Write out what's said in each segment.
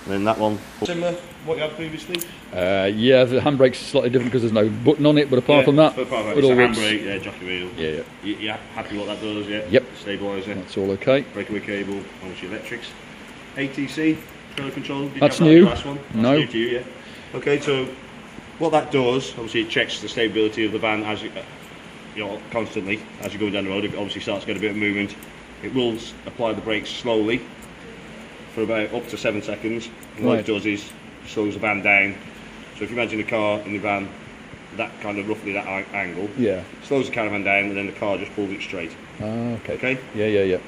And then that one, similar to what you had previously? Yeah, the handbrake's slightly different because there's no button on it, but apart from that, it's a handbrake, yeah, jockey wheel. Yeah. You're happy with what that does, yeah? Yep. Stabiliser. That's all okay. Breakaway cable, obviously electrics. ATC, trailer control. Did That's you have new. That last one? That's No. New to you, yeah. Okay, so what that does, obviously it checks the stability of the van as you know, constantly as you're going down the road. It obviously starts to get a bit of movement. It will apply the brakes slowly for about up to 7 seconds. And what it does is slows the van down. So if you imagine a car in the van, that kind of roughly that angle, slows the caravan down, and then the car just pulls it straight. Okay. Okay. Yeah.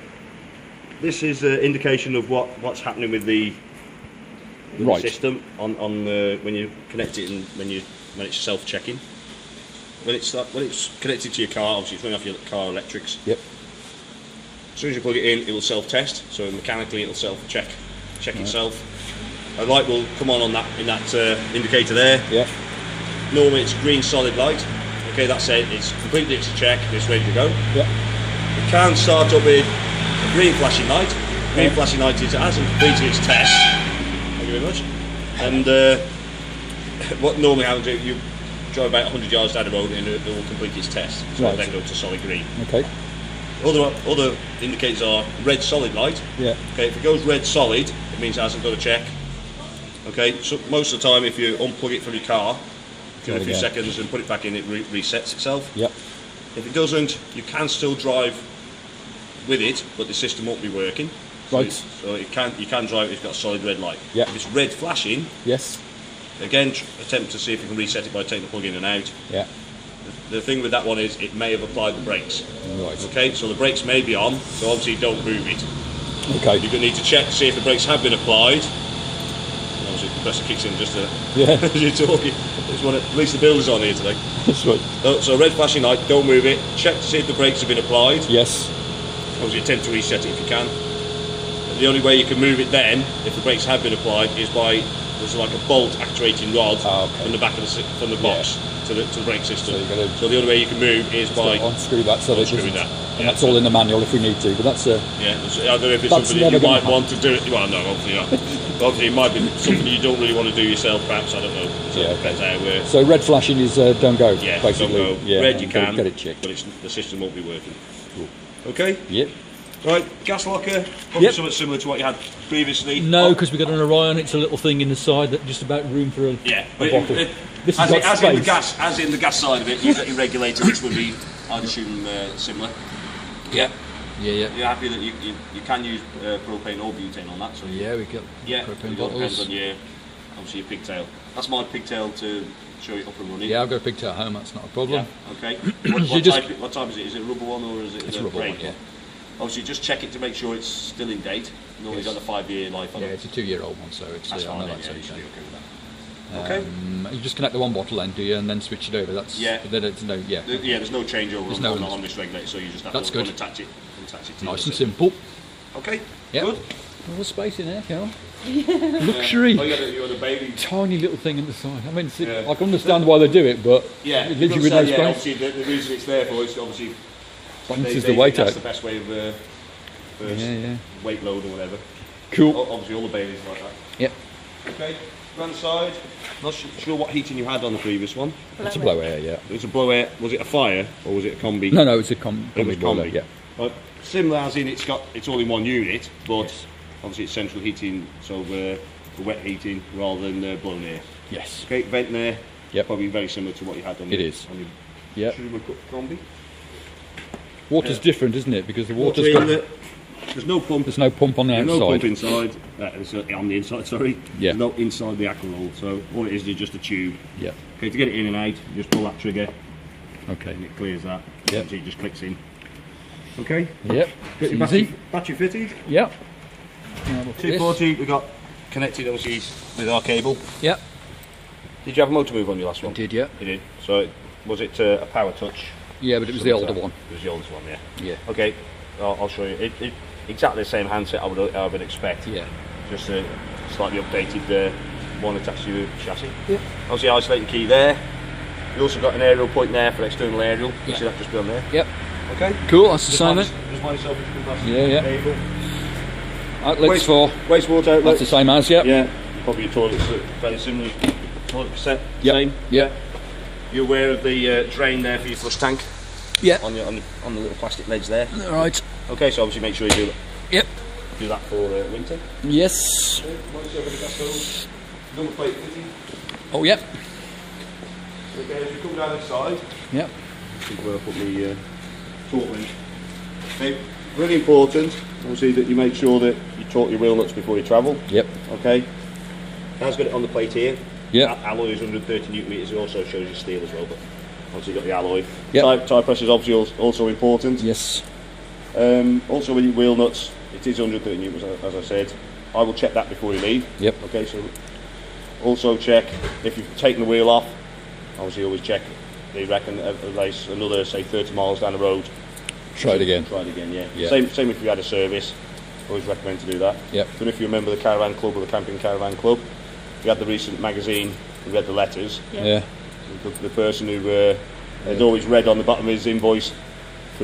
This is an indication of what's happening with the system on when you connect it and when it's self-checking. When it's connected to your car, obviously it's running off your car electrics. Yep. As soon as you plug it in, it will self-test. So mechanically, it'll self-check itself. A light will come on that in that indicator there. Yeah. Normally, it's green solid light. Okay, that's it. It's completed its check. It's ready to go. Yeah. It can start up with a green flashing light. Green flashing light is it hasn't completed its test. Thank you very much. And what normally happens is you drive about 100 yards down the road and it will complete its test. So it'll then go to solid green. Okay. Other indicators are red solid light. Yeah. Okay, if it goes red solid, it means it hasn't got a check. Okay, so most of the time if you unplug it from your car, give it a few seconds and put it back in, it resets itself. Yep. If it doesn't, you can still drive with it, but the system won't be working. Right. So you can drive if it's got a solid red light. Yep. If it's red flashing, yes. Again, attempt to see if you can reset it by taking the plug in and out. Yeah. The thing with that one is it may have applied the brakes. Right. Okay, so the brakes may be on, so obviously don't move it. Okay. You're going to need to check to see if the brakes have been applied. And obviously the compressor kicks in just as you're talking. At least the builder's on here today. That's right. So red flashing light, don't move it. Check to see if the brakes have been applied. Yes. Obviously attempt to reset it if you can. The only way you can move it then, if the brakes have been applied, is by there's like a bolt actuating rod from the back of the box to the brake system. So the only way you can move is by unscrew that. So unscrewing that. And that's all in the manual if we need to. But that's I don't know if it's something that you might want to do. Well, no, hopefully not. Obviously, it might be something you don't really want to do yourself. Perhaps I don't know. So it depends how it works. So red flashing is don't go. Yeah, basically. don't go. Red you can get it checked, but the system won't be working. Cool. Okay. Yep. Right, gas locker, probably something similar to what you had previously. No, because we've got an Orion, it's a little thing in the side that just about room for a bottle. As in the gas side of it, you've got your regulator, which would be, I'd assume, similar. Yeah. You're happy that you can use propane or butane on that? So yeah, we got propane bottles. Depends on obviously your pigtail. That's my pigtail to show it up and running. Yeah, I've got a pigtail at home, that's not a problem. Yeah, okay. What type is it? Is it a rubber one or is it a rubber one? Yeah. Obviously, just check it to make sure it's still in date. Normally, it's got a 5-year life on it. Yeah, it's a 2-year-old one, so it's. That's fine. I know That's okay. okay with that. Okay. You just connect the one bottle then, do you, and then switch it over? That's Then it's there's no changeover on this regulator, so you just have to attach it. Nice and simple. Okay. Yep. Good. All the space in there, Carol. Luxury. Oh, you got a baby. Tiny little thing in the side. I mean, I can understand why they do it, but it leaves you with no space. Obviously, the reason it's there for is obviously. Balances the weight out. That's the best way of weight load or whatever. Cool. Obviously, all the babies are like that. Yep. Okay. Round side. Not sure what heating you had on the previous one. It's a blow air, yeah. It's a blow air. Was it a fire or was it a combi? No, it's a combi boiler. Yeah. Similar as in it's all in one unit, but obviously it's central heating, so for wet heating rather than blown air. Yes. Okay. Vent there. Yep. Probably very similar to what you had on your combi. Water's different, isn't it? Because the water's got... There's no pump. There's no pump on the outside. No pump inside. On the inside, sorry. Yeah. There's no inside the aqua roll. So all it is just a tube. Yeah. Okay, to get it in and out, you just pull that trigger. Okay. And it clears that. Yeah. It just clicks in. Okay. Yep. Battery fitted. Yep. 240. We got connected obviously with our cable. Yep. Did you have a motor move on your last one? I did, yeah. You did. So was it a power touch? Yeah, but it was the older one. It was the oldest one, yeah. Yeah. Okay, I'll show you. Exactly the same handset I would expect. Yeah. Just a slightly updated one attached to your chassis. Yeah. Obviously, isolating key there. You also got an aerial point there for external aerial. You see that just on there. Yep. Okay. Cool. That's the same. Just find yourself Yeah. Outlets for wastewater outlet. That's the same as. Yep. Yeah. Probably your toilets are fairly similar. Toilet set, yep. same. Yeah. You're aware of the drain there for your flush tank? Yeah. On the little plastic ledge there. Right. Okay, so obviously make sure you do that. Yep. Do that for winter. Yes. Okay, once you have the gas stove, number plate fitting. Oh, yep. Okay, as you come down inside. Yep. This is where I put my torque wrench. Okay, really important, obviously, that you make sure that you torque your wheel nuts before you travel. Yep. Okay. Has got it on the plate here. Yeah. Alloy is 130 newton meters. It also shows you steel as well, but obviously you've got the alloy. Yep. Tyre pressure is obviously also important. Yes. Also with your wheel nuts, it is 130 newtons, as I said. I will check that before you leave. Yep. Okay, so also check if you've taken the wheel off. Obviously always check. They reckon another, say, 30 miles down the road. Try it again. Try it again, yeah. Yeah. Same if you had a service. Always recommend to do that. Yep. But if you remember the caravan club or the camping caravan club, you had the recent magazine, you read the letters. Yeah. The person who had always read on the bottom of his invoice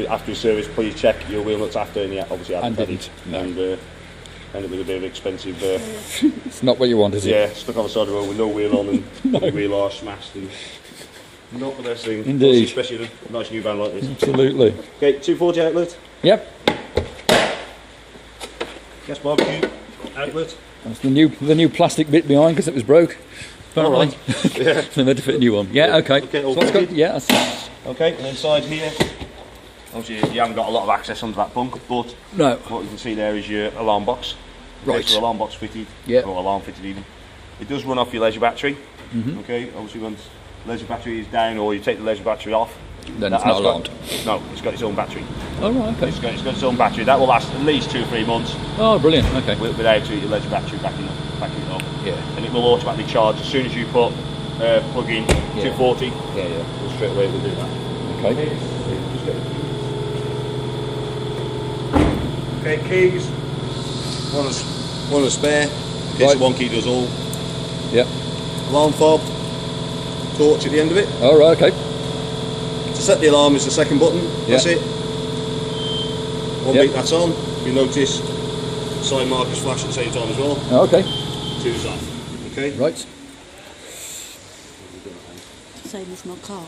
after his service, please check your wheel nuts after, and he obviously hadn't. And didn't. No. And ended with a bit of expensive. It's not what you want, is it? Yeah, stuck on the side of the road with no wheel on and the wheel arse smashed. And not the best thing. Indeed. Especially in a nice new van like this. Absolutely. Okay, 240 outlet. Yep. Gas barbecue outlet. That's the new plastic bit behind because it was broke. Apparently. Right. Yeah. So they had to fit a new one. Yeah. Okay. Okay. So it's got, yeah. That's, okay. And inside here, obviously you haven't got a lot of access onto that bunk, but no. what you can see there is your alarm box. Right. So alarm box fitted. Yeah. Or alarm fitted even. It does run off your leisure battery. Mm-hmm. Okay. Obviously once leisure battery is down, or you take the leisure battery off, then it's not alarmed. No, it's got its own battery. Oh right, okay. It's got its own battery. That will last at least 2 or 3 months. Oh, brilliant. Okay. Without your leisure battery backing it up. Yeah. And it will automatically charge as soon as you put plug in 240. Yeah. Well, straight away it will do that. Okay. Okay, keys. One a spare. Okay, Right. so one key does all. Yep. Alarm fob. Torch at the end of it. All right. Okay. To set the alarm is the second button. That's it. One beat, that's on. If you notice, side markers flash at the same time as well. Oh, okay. Two's off. Okay. Right. Same as my car.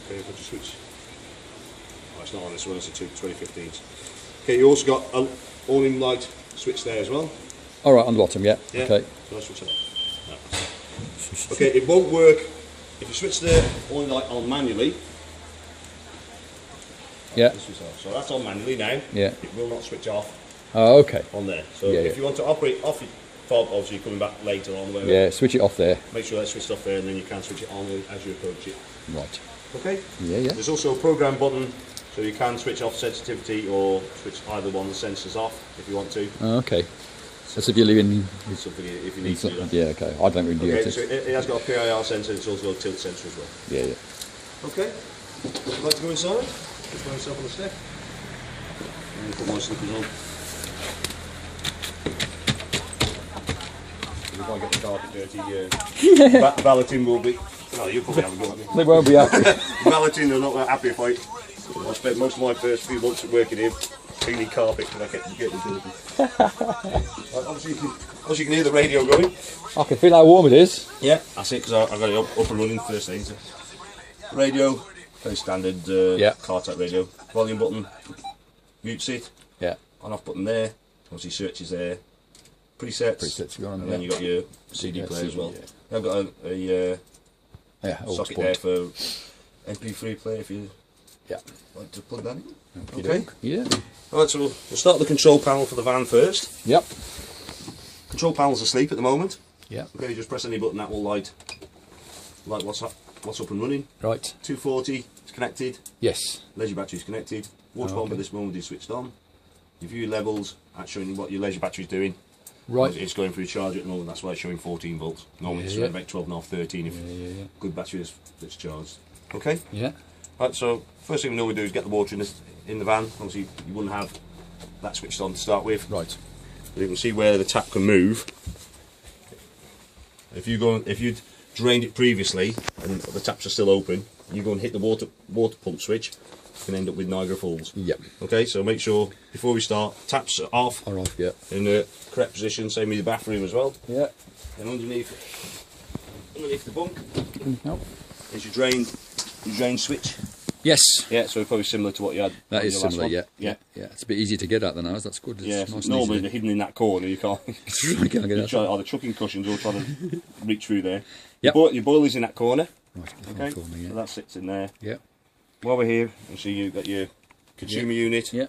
Okay, if I just switch. Oh, it's not on this one, it's a 2015. Okay, you also got an awning light switch there as well. All right, on the bottom. Yeah. Yeah. Okay. So I'll switch it off. Okay, it won't work if you switch the awning light on manually. Yeah. So that's on manually now. Yeah. It will not switch off Oh, okay. on there. So Yeah, if yeah. you want to operate off your fob, obviously you're coming back later on. Whatever, Yeah. Switch it off there. make sure that's switched off there, and then you can switch it on as you approach it. Right. Okay. Yeah. Yeah. There's also a program button, so you can switch off sensitivity or switch either one of the sensors off if you want to. Oh, okay. That's if you're leaving. It's something if you need to do that. Yeah. Okay. I don't really do Okay, it. so it has got a PIR sensor, it's also got a tilt sensor as well. Yeah. Yeah. Okay. Would you like to go inside? Just by yourself on the step. And put my slippers on. If I get the carpet dirty, balloting will be. No, you probably haven't got it. They won't be happy. Balloting are not that happy if I spent most of my first few months working here cleaning carpet because I kept getting dirty. Obviously, you can hear the radio going. I can feel how warm it is. Yeah, that's it, because I got it up and running first thing. So. Radio, very standard car type radio. Volume button, mute seat, Yeah. on off button there. Obviously searches there. Presets. Presets, you're on and then you got your CD player as well. Yeah. I've got a socket there for MP3 player if you like to plug that in. Okay. Yeah. Alright, so we'll start the control panel for the van first. Yep. Control panel's asleep at the moment. Yeah. Okay, just press any button that will light what's up and running. Right. 240 is connected. Yes. Leisure battery is connected. Water pump at this moment is switched on. Your view levels, that's showing you what your leisure battery is doing. Right. It's going through charge at the moment, that's why it's showing 14 volts. Normally it's around about 12.5, 13 if good battery that's charged. Okay? Yeah. Right, so first thing we normally do is get the water in the van. Obviously you wouldn't have that switched on to start with. Right. But you can see where the tap can move. If you'd drained it previously and the taps are still open, you go and hit the water pump switch, can end up with Niagara Falls. Yep. Okay, so make sure before we start, taps are off. Are off, yeah. In the correct position, same with the bathroom as well. Yeah. And underneath the bunk Nope. is your drain switch. Yes. Yeah, so probably similar to what you had. That is similar, one. yeah. Yeah. Yeah, it's a bit easier to get at than ours, that's good. It's Yeah, nice normally and they're hidden in that corner, you can't, you can't get you at try, or the trucking cushions all trying to reach through there. Yep. Your boiler's in that corner. Right, Okay, corner, yeah. so that sits in there. Yeah. While we're here, you see you've got your consumer unit. Yeah.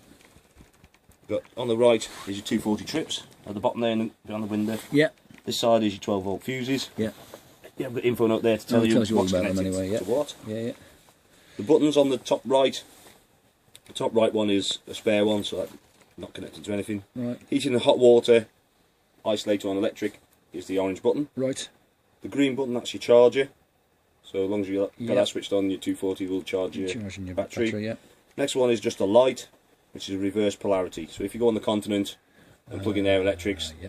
Got on the right is your 240 trips at the bottom there and behind the window. Yeah. This side is your 12-volt fuses. Yeah. Yeah, I've got info note there to tell you tells you all what's about them connected anyway, yeah. to what. Yeah, yeah. The buttons on the top right one is a spare one, so that's not connected to anything. Right. Heating and hot water, isolator on electric, is the orange button. Right. The green button, that's your charger. So as long as you've got Yeah. that switched on, your 240 will charge your Charging your battery. yeah. Next one is just a light, which is reverse polarity. So if you go on the continent and plug in their electrics, Yeah.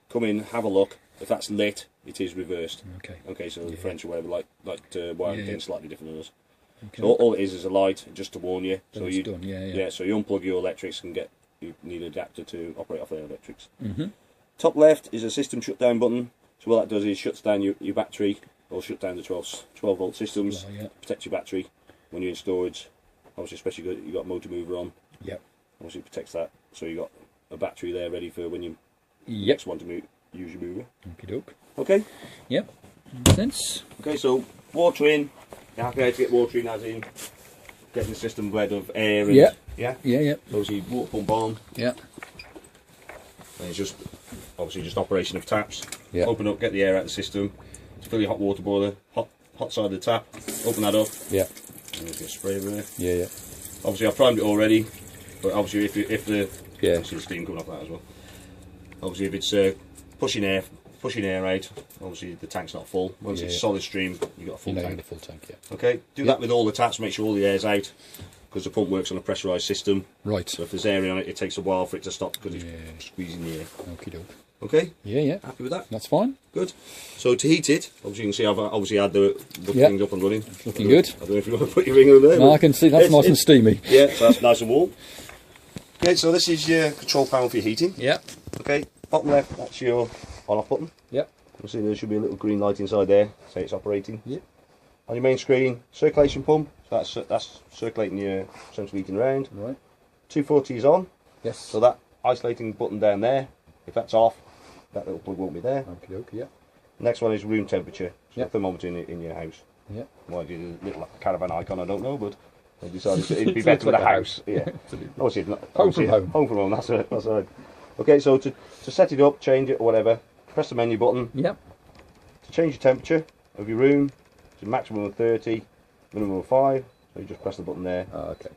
come in, have a look. If that's lit, it is reversed. Okay. Okay, so the Yeah. French or whatever like to wire Yeah, again yeah. slightly different than us. Okay. So all it is a light, just to warn you. Then So it's you done, yeah. so you unplug your electrics and you need an adapter to operate off their electrics. Mm-hmm. Top left is a system shutdown button. So what that does is shuts down your battery, or shut down the 12 volt systems, Yeah. protect your battery when you're in storage. Obviously, especially you got motor mover on. Yep. Obviously, it protects that. So you got a battery there ready for when you Yep. next want to use your mover. Okie doke. Okay. Yep. Makes sense. Okay, so water in. You're happy to get water in, as in getting the system bred of air. And, Yeah. Yeah. Yeah, yeah. Obviously, water pump on. Yeah. And it's just obviously just operation of taps. Yeah. Open up, get the air out of the system. Fill your hot water boiler. Hot side of the tap. Open that up. Yeah. And there's your spray there. Yeah, yeah. Obviously, I've primed it already. But obviously, if the Yeah. obviously the steam coming off that as well. Obviously, if it's pushing air out, obviously the tank's not full. Once it's solid stream, you've got a full You know, tank. the full tank, yeah. Okay, do that with all the taps, make sure all the air's out, because the pump works on a pressurised system. Right. So if there's air on it, it takes a while for it to stop because Yeah. it's squeezing the air. Okie doke. Okay, Yeah, yeah. happy with that? That's fine. Good. So to heat it, obviously you can see I've obviously had the Yeah. things up and running. Looking good. I don't know if you want to put your ring over there. No, but I can see that's nice and steamy. Yeah, so that's nice and warm. Okay, so this is your control panel for your heating. Yeah. Okay, bottom left, that's your on-off button. Yeah. You'll see there should be a little green light inside there, say it's operating. Yeah. On your main screen, circulation pump, so that's circulating your central heating around. Right. 240 is on, Yes. so that isolating button down there, if that's off, that little plug won't be there. Okie doke, yeah. Next one is room temperature, so Yeah. a thermometer in your house. Yeah. Why did a little caravan icon, I don't know, but they decided it'd be better with a house. Yeah. Obviously, not, Home from home. Home from home, that's it. That's right. Okay, so to set it up, change it or whatever, press the menu button. Yep. To change the temperature of your room, it's a maximum of 30, minimum of 5, so you just press the button there. Okay.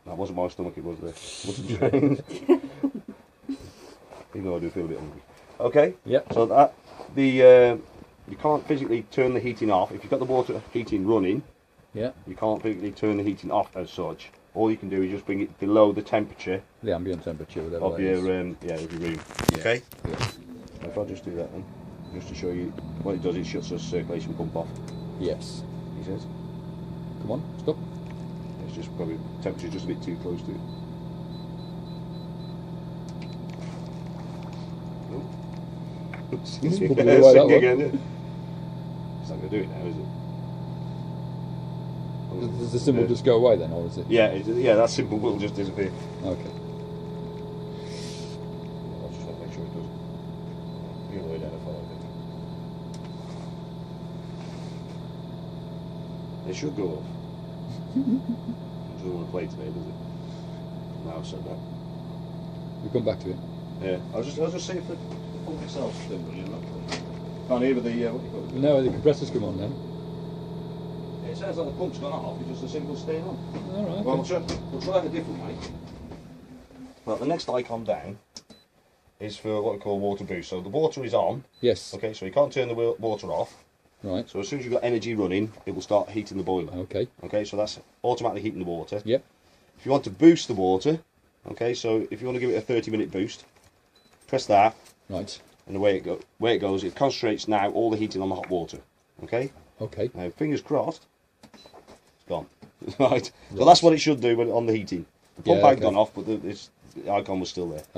That wasn't my stomach, it was the drained. Even though I do feel a bit hungry. Okay, Yep. so that, you can't physically turn the heating off. If you've got the water heating running, Yeah. you can't physically turn the heating off as such. All you can do is just bring it below the temperature The ambient temperature, whatever of that your, is. of your room. Yeah. Okay, Yeah. if I just do that then, just to show you what it does, it shuts the circulation pump off, Yes. he says. Come on, stop. It's just probably temperature's just a bit too close to it. Excuse me. Probably the way that one. Again, yeah. It's not going to do it now, is it? Does the symbol just go away then, or is it? Yeah, yeah, that symbol will just disappear. Okay. I'll just want to make sure it does. The other way down, I follow it. It should go off. It doesn't want to play today, does it? Now I've said that. We'll come back to it. Yeah, I'll just see if the pump itself is still running. Can't hear the what do you call it? No, the compressors come on then. It sounds like the pump's gone off, it's just a simple staying on. Alright. Well, Okay. we'll try it a different way. Well, the next icon down is for what we call water boost. So the water is on, Yes. okay, so you can't turn the water off. Right. So as soon as you've got energy running, it will start heating the boiler. Okay. Okay, so that's automatically heating the water. Yep. If you want to boost the water, okay, so if you want to give it a 30-minute boost, press that, Right. and the way it goes, it concentrates now all the heating on the hot water. Okay? Okay. Now, fingers crossed, It's gone. Right. So that's what it should do when on the heating. The pump had gone off, but the icon was still there.